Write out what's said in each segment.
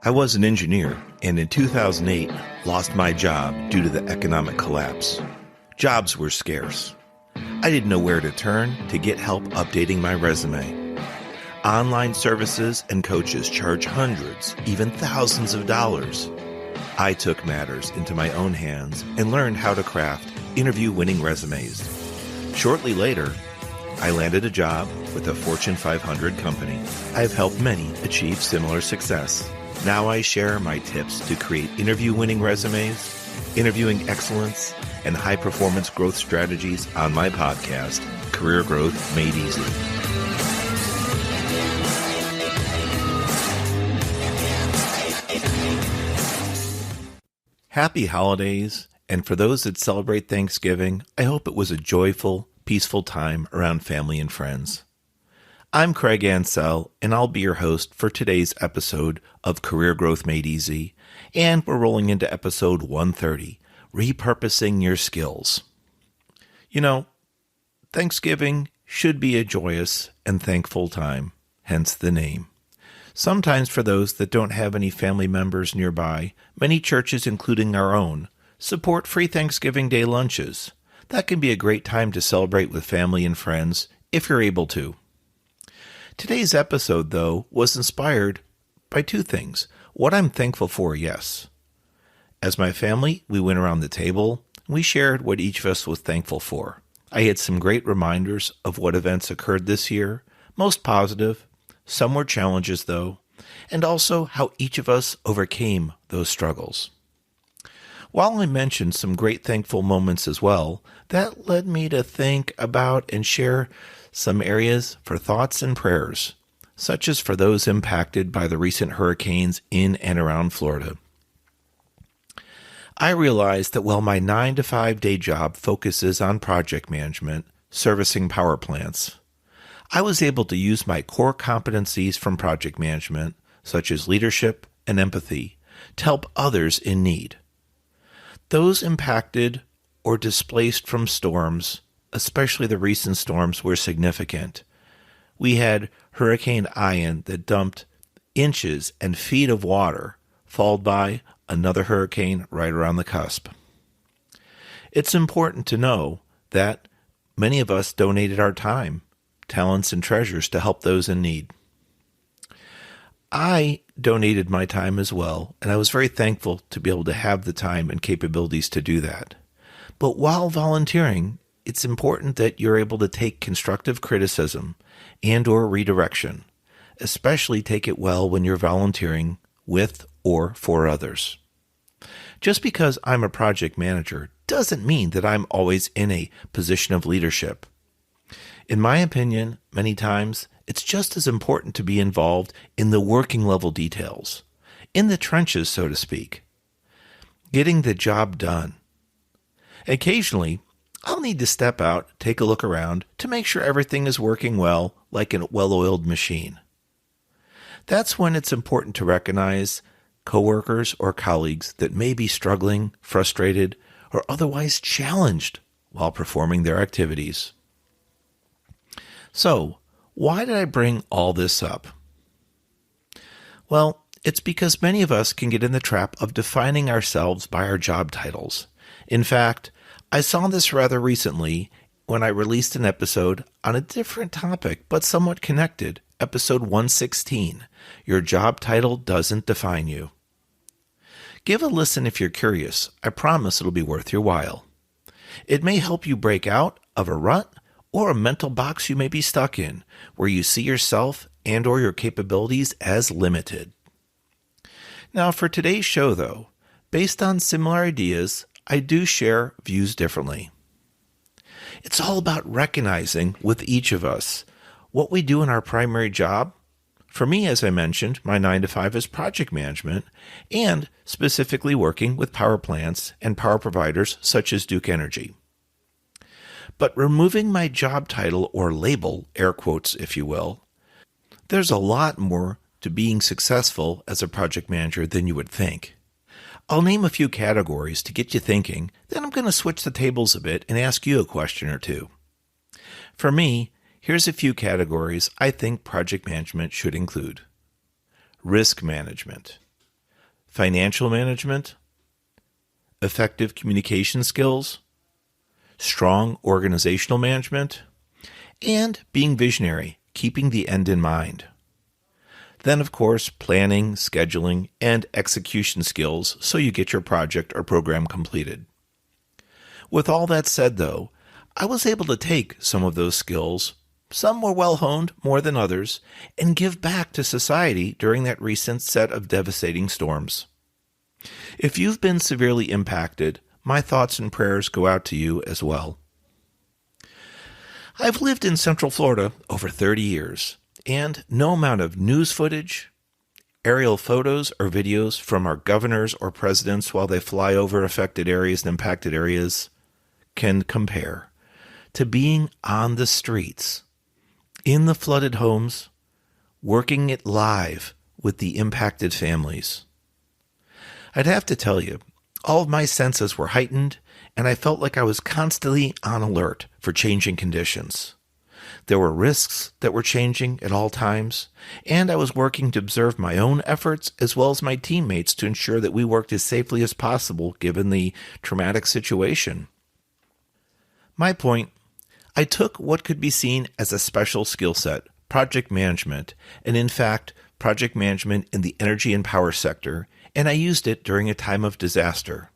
I was an engineer and in 2008 lost my job due to the economic collapse. Jobs were scarce. I didn't know where to turn to get help updating my resume. Online services and coaches charge hundreds, even thousands of dollars. I took matters into my own hands and learned how to craft interview-winning resumes. Shortly later, I landed a job with a Fortune 500 company. I've helped many achieve similar success. Now I share my tips to create interview-winning resumes, interviewing excellence, and high-performance growth strategies on my podcast, Career Growth Made Easy. Happy holidays, and for those that celebrate Thanksgiving, I hope it was a joyful, peaceful time around family and friends. I'm Craig Ansell, and I'll be your host for today's episode of Career Growth Made Easy, and we're rolling into episode 130, Repurposing Your Skills. You know, Thanksgiving should be a joyous and thankful time, hence the name. Sometimes for those that don't have any family members nearby, many churches, including our own, support free Thanksgiving Day lunches. That can be a great time to celebrate with family and friends if you're able to. Today's episode, though, was inspired by two things. What I'm thankful for, yes. As my family, we went around the table, and we shared what each of us was thankful for. I had some great reminders of what events occurred this year, most positive, some were challenges, though, and also how each of us overcame those struggles. While I mentioned some great thankful moments as well, that led me to think about and share some areas for thoughts and prayers, such as for those impacted by the recent hurricanes in and around Florida. I realized that while my 9-to-5 day job focuses on project management, servicing power plants, I was able to use my core competencies from project management, such as leadership and empathy, to help others in need. Those impacted or displaced from storms, especially the recent storms, were significant. We had Hurricane Ian that dumped inches and feet of water, followed by another hurricane right around the cusp. It's important to know that many of us donated our time, talents, and treasures to help those in need. I donated my time as well, and I was very thankful to be able to have the time and capabilities to do that. But while volunteering, it's important that you're able to take constructive criticism and or redirection, especially take it well when you're volunteering with or for others. Just because I'm a project manager doesn't mean that I'm always in a position of leadership. In my opinion, many times, it's just as important to be involved in the working level details, in the trenches, so to speak, getting the job done. Occasionally, I'll need to step out, take a look around to make sure everything is working well, like a well-oiled machine. That's when it's important to recognize coworkers or colleagues that may be struggling, frustrated, or otherwise challenged while performing their activities. So, why did I bring all this up? Well, it's because many of us can get in the trap of defining ourselves by our job titles. In fact, I saw this rather recently when I released an episode on a different topic, but somewhat connected, episode 116, Your Job Title Doesn't Define You. Give a listen if you're curious. I promise it'll be worth your while. It may help you break out of a rut or a mental box you may be stuck in, where you see yourself and or your capabilities as limited. Now, for today's show, though, based on similar ideas, I do share views differently. It's all about recognizing with each of us what we do in our primary job. For me, as I mentioned, my 9-to-5 is project management and specifically working with power plants and power providers such as Duke Energy. But removing my job title or label, air quotes if you will, there's a lot more to being successful as a project manager than you would think. I'll name a few categories to get you thinking, then I'm going to switch the tables a bit and ask you a question or two. For me, here's a few categories I think project management should include. Risk management. financial management, effective communication skills, strong organizational management, and being visionary, keeping the end in mind. Then, of course, planning, scheduling, and execution skills so you get your project or program completed. With all that said, though, I was able to take some of those skills, some were well-honed more than others, and give back to society during that recent set of devastating storms. If you've been severely impacted, my thoughts and prayers go out to you as well. I've lived in Central Florida over 30 years, and no amount of news footage, aerial photos or videos from our governors or presidents while they fly over affected areas and impacted areas can compare to being on the streets, in the flooded homes, working it live with the impacted families. I'd have to tell you, all of my senses were heightened, and I felt like I was constantly on alert for changing conditions. There were risks that were changing at all times, and I was working to observe my own efforts as well as my teammates to ensure that we worked as safely as possible given the traumatic situation. My point, I took what could be seen as a special skill set, project management, and in fact, project management in the energy and power sector, and I used it during a time of disaster.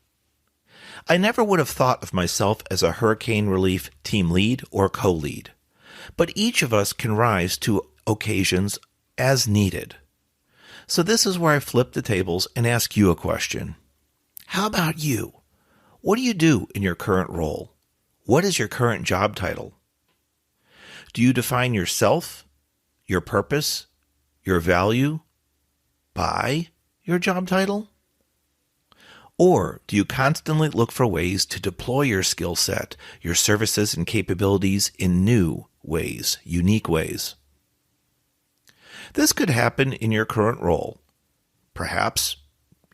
I never would have thought of myself as a hurricane relief team lead or co-lead, but each of us can rise to occasions as needed. So this is where I flip the tables and ask you a question. How about you? What do you do in your current role? What is your current job title? Do you define yourself, your purpose, your value by your job title? Or do you constantly look for ways to deploy your skill set, your services and capabilities in new ways, unique ways? This could happen in your current role, perhaps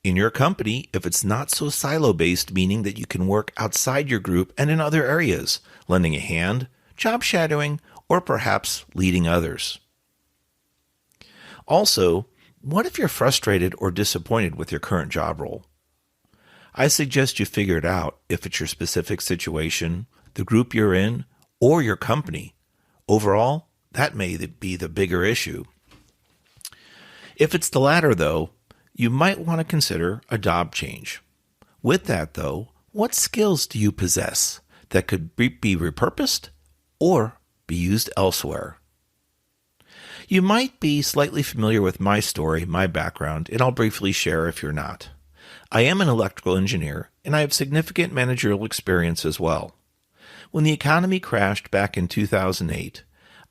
in your company if it's not so silo-based, meaning that you can work outside your group and in other areas, lending a hand, job shadowing, or perhaps leading others. Also, what if you're frustrated or disappointed with your current job role? I suggest you figure it out if it's your specific situation, the group you're in, or your company. Overall, that may be the bigger issue. If it's the latter, though, you might want to consider a job change. With that, though, what skills do you possess that could be repurposed or be used elsewhere? You might be slightly familiar with my story, my background, and I'll briefly share if you're not. I am an electrical engineer, and I have significant managerial experience as well. When the economy crashed back in 2008,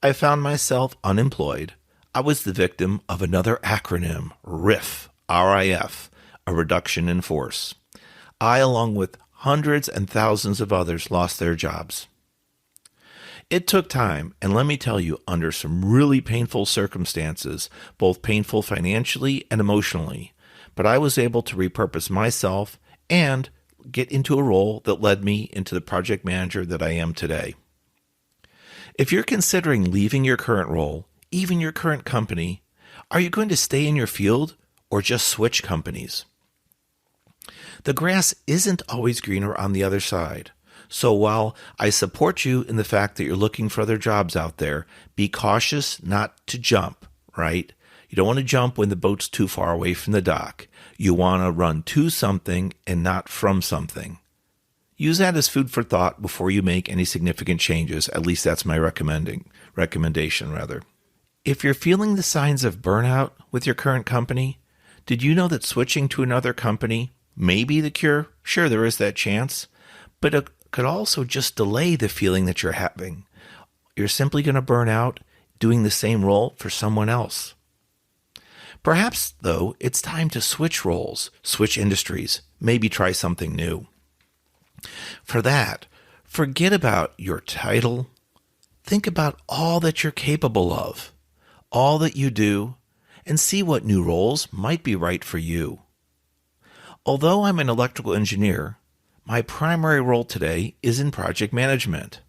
I found myself unemployed. I was the victim of another acronym, RIF, R-I-F, a reduction in force. I, along with hundreds and thousands of others, lost their jobs. It took time, and let me tell you, under some really painful circumstances, both painful financially and emotionally, but I was able to repurpose myself and get into a role that led me into the project manager that I am today. If you're considering leaving your current role, even your current company, are you going to stay in your field or just switch companies? The grass isn't always greener on the other side. So while I support you in the fact that you're looking for other jobs out there, be cautious not to jump, right? You don't want to jump when the boat's too far away from the dock. You want to run to something and not from something. Use that as food for thought before you make any significant changes. At least that's my recommendation. If you're feeling the signs of burnout with your current company, did you know that switching to another company may be the cure? Sure, there is that chance, but it could also just delay the feeling that you're having. You're simply going to burn out doing the same role for someone else. Perhaps, though, it's time to switch roles, switch industries, maybe try something new. For that, forget about your title. Think about all that you're capable of, all that you do, and see what new roles might be right for you. Although I'm an electrical engineer, my primary role today is in project management.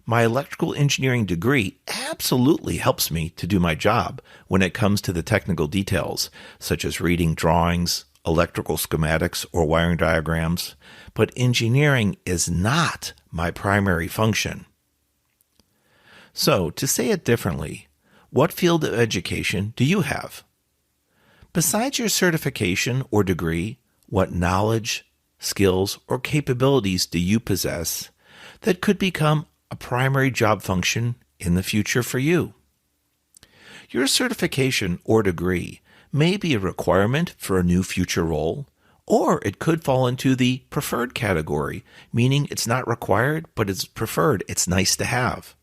My electrical engineering degree absolutely helps me to do my job when it comes to the technical details, such as reading drawings, electrical schematics, or wiring diagrams, but engineering is not my primary function. So, to say it differently, what field of education do you have? Besides your certification or degree, what knowledge, skills, or capabilities do you possess that could become a primary job function in the future for you? Your certification or degree may be a requirement for a new future role, or it could fall into the preferred category, meaning it's not required, but it's preferred. It's nice to have.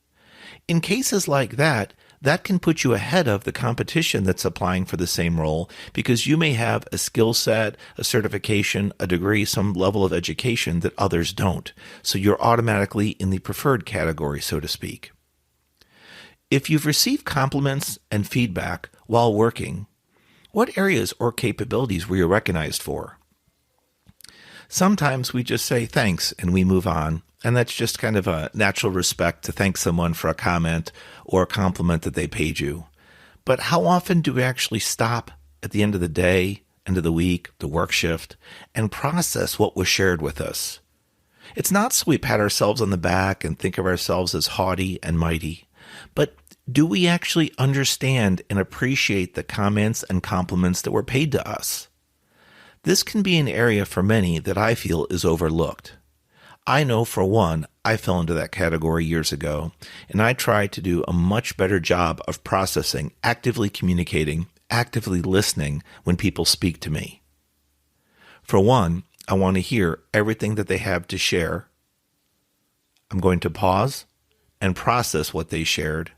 In cases like that, that can put you ahead of the competition that's applying for the same role because you may have a skill set, a certification, a degree, some level of education that others don't. So you're automatically in the preferred category, so to speak. If you've received compliments and feedback while working, what areas or capabilities were you recognized for? Sometimes we just say thanks and we move on, and that's just kind of a natural respect to thank someone for a comment or a compliment that they paid you. But how often do we actually stop at the end of the day, end of the week, the work shift, and process what was shared with us? It's not so we pat ourselves on the back and think of ourselves as haughty and mighty, but do we actually understand and appreciate the comments and compliments that were paid to us? This can be an area for many that I feel is overlooked. I know for one, I fell into that category years ago, and I try to do a much better job of processing, actively communicating, actively listening when people speak to me. For one, I want to hear everything that they have to share. I'm going to pause and process what they shared,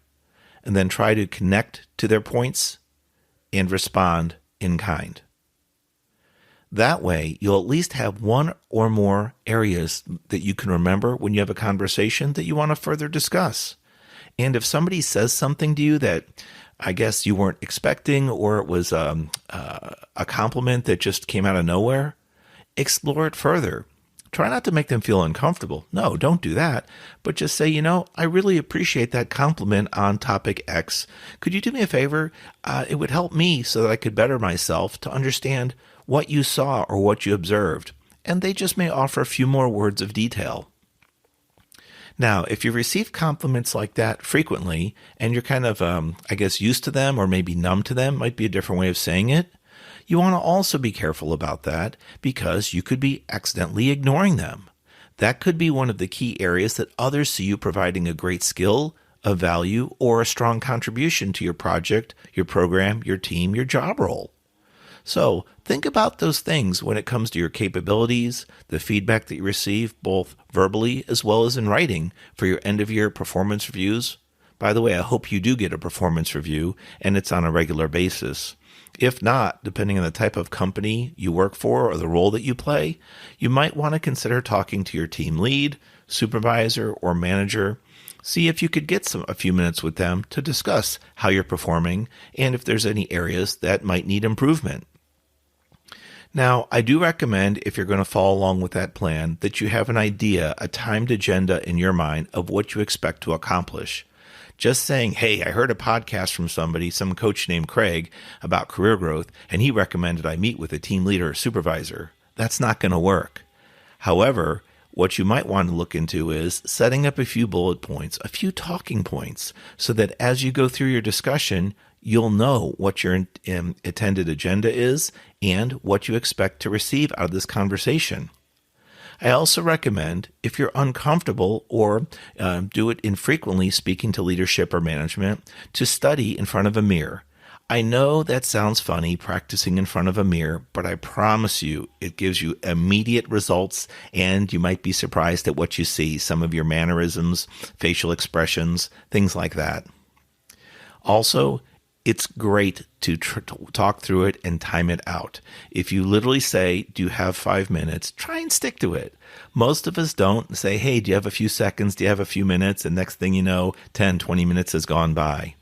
and then try to connect to their points and respond in kind. That way, you'll at least have one or more areas that you can remember when you have a conversation that you want to further discuss. And if somebody says something to you that I guess you weren't expecting, or it was a compliment that just came out of nowhere, explore it further. Try not to make them feel uncomfortable. No, don't do that. But just say, I really appreciate that compliment on topic X. Could you do me a favor? It would help me so that I could better myself to understand what you saw or what you observed. And they just may offer a few more words of detail. Now, if you receive compliments like that frequently, and you're kind of, used to them, or maybe numb to them, might be a different way of saying it, you want to also be careful about that because you could be accidentally ignoring them. That could be one of the key areas that others see you providing a great skill, a value, or a strong contribution to your project, your program, your team, your job role. So think about those things when it comes to your capabilities, the feedback that you receive, both verbally as well as in writing for your end-of-year performance reviews. By the way, I hope you do get a performance review and it's on a regular basis. If not, depending on the type of company you work for or the role that you play, you might want to consider talking to your team lead, supervisor, or manager. See if you could get a few minutes with them to discuss how you're performing and if there's any areas that might need improvement. Now, I do recommend, if you're going to follow along with that plan, that you have an idea, a timed agenda in your mind of what you expect to accomplish. Just saying, hey, I heard a podcast from somebody, some coach named Craig, about career growth, and he recommended I meet with a team leader or supervisor. That's not going to work. However, what you might want to look into is setting up a few bullet points, a few talking points, so that as you go through your discussion, you'll know what your intended agenda is and what you expect to receive out of this conversation. I also recommend, if you're uncomfortable or do it infrequently speaking to leadership or management, to study in front of a mirror. I know that sounds funny, practicing in front of a mirror, but I promise you it gives you immediate results, and you might be surprised at what you see, some of your mannerisms, facial expressions, things like that. Also, it's great to talk through it and time it out. If you literally say, do you have 5 minutes? Try and stick to it. Most of us don't say, hey, do you have a few seconds? Do you have a few minutes? And next thing you know, 10, 20 minutes has gone by.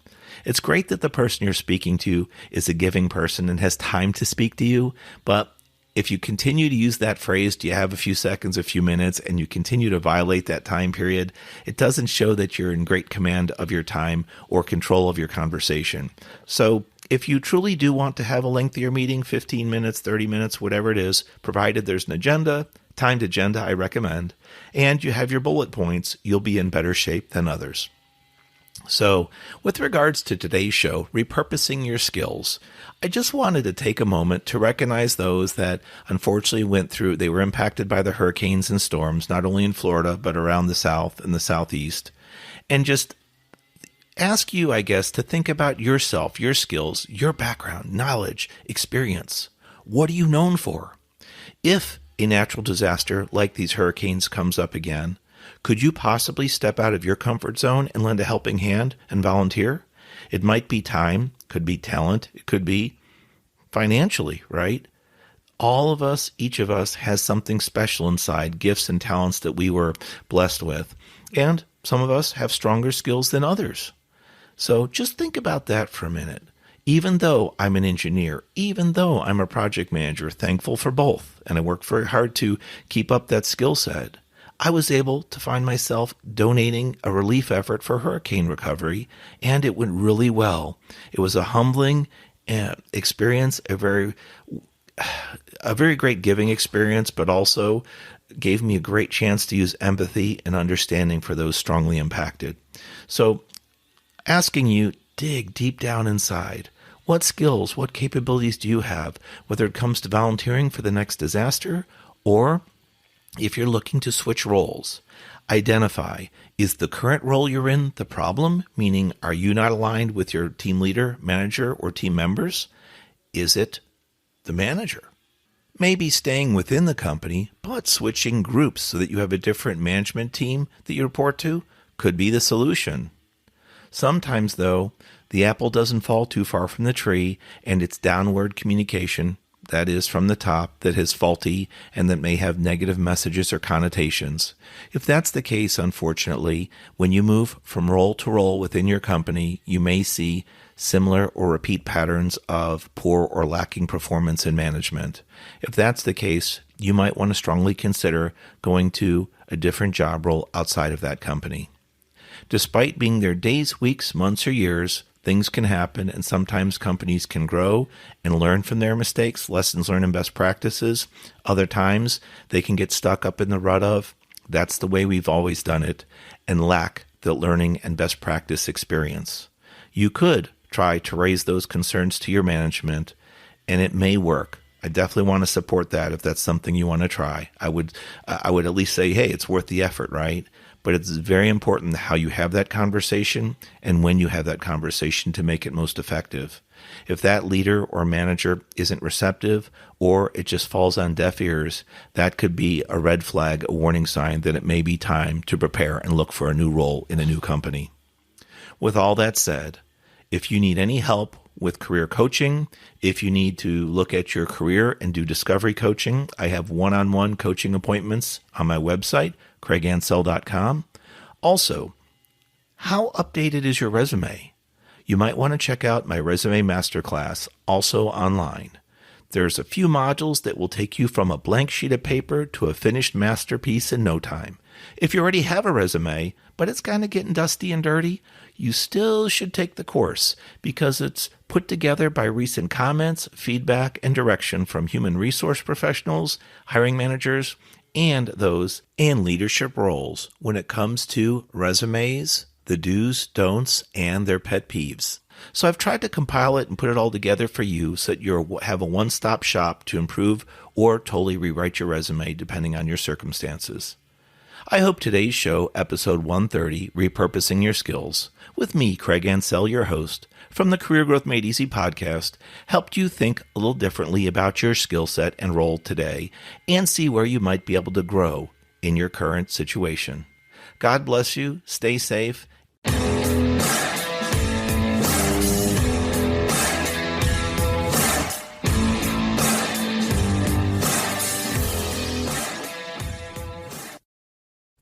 It's great that the person you're speaking to is a giving person and has time to speak to you, but if you continue to use that phrase, do you have a few seconds, a few minutes, and you continue to violate that time period, it doesn't show that you're in great command of your time or control of your conversation. So If you truly do want to have a lengthier meeting, 15 minutes, 30 minutes, whatever it is, provided there's an agenda, timed agenda, I recommend, and you have your bullet points, you'll be in better shape than others. So, with regards to today's show, repurposing your skills, I just wanted to take a moment to recognize those that unfortunately they were impacted by the hurricanes and storms, not only in Florida, but around the South and the Southeast, and just ask you, I guess, to think about yourself, your skills, your background, knowledge, experience. What are you known for? If a natural disaster like these hurricanes comes up again, could you possibly step out of your comfort zone and lend a helping hand and volunteer? It might be time, could be talent, it could be financially, right? All of us, each of us has something special inside, gifts and talents that we were blessed with. And some of us have stronger skills than others. So just think about that for a minute. Even though I'm an engineer, even though I'm a project manager, thankful for both, and I work very hard to keep up that skill set, I was able to find myself donating a relief effort for hurricane recovery, and it went really well. It was a humbling experience, a very great giving experience, but also gave me a great chance to use empathy and understanding for those strongly impacted. So, asking you, dig deep down inside. What skills, what capabilities do you have, whether it comes to volunteering for the next disaster, or if you're looking to switch roles? Identify, is the current role you're in the problem? Meaning, are you not aligned with your team leader, manager, or team members? Is it the manager? Maybe staying within the company, but switching groups so that you have a different management team that you report to could be the solution. Sometimes, though, the apple doesn't fall too far from the tree, and it's downward communication, that is from the top, that is faulty and that may have negative messages or connotations. If that's the case, unfortunately, when you move from role to role within your company, you may see similar or repeat patterns of poor or lacking performance in management. If that's the case, you might want to strongly consider going to a different job role outside of that company. Despite being there days, weeks, months, or years, things can happen, and sometimes companies can grow and learn from their mistakes, lessons learned and best practices. Other times, they can get stuck up in the rut of, that's the way we've always done it, and lack the learning and best practice experience. You could try to raise those concerns to your management, and it may work. I definitely want to support that if that's something you want to try. I would at least say, hey, it's worth the effort, right? But it's very important how you have that conversation and when you have that conversation to make it most effective. If that leader or manager isn't receptive or it just falls on deaf ears, that could be a red flag, a warning sign that it may be time to prepare and look for a new role in a new company. With all that said, if you need any help with career coaching, if you need to look at your career and do discovery coaching, I have one-on-one coaching appointments on my website, craigansell.com. Also, how updated is your resume? You might want to check out my resume masterclass, also online. There's a few modules that will take you from a blank sheet of paper to a finished masterpiece in no time. If you already have a resume, but it's kind of getting dusty and dirty, you still should take the course because it's put together by recent comments, feedback, and direction from human resource professionals, hiring managers, and those in leadership roles when it comes to resumes, the do's, don'ts, and their pet peeves. So I've tried to compile it and put it all together for you so that you have a one-stop shop to improve or totally rewrite your resume depending on your circumstances. I hope today's show, episode 130, Repurposing Your Skills, with me, Craig Ansell, your host, from the Career Growth Made Easy podcast, helped you think a little differently about your skill set and role today and see where you might be able to grow in your current situation. God bless you. Stay safe.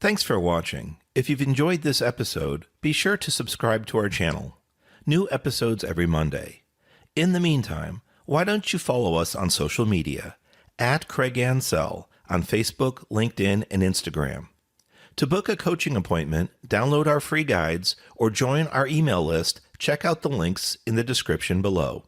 Thanks for watching. If you've enjoyed this episode, be sure to subscribe to our channel. New episodes every Monday. In the meantime, why don't you follow us on social media at Craig Ansell on Facebook, LinkedIn, and Instagram. To book a coaching appointment, download our free guides, or join our email list, check out the links in the description below.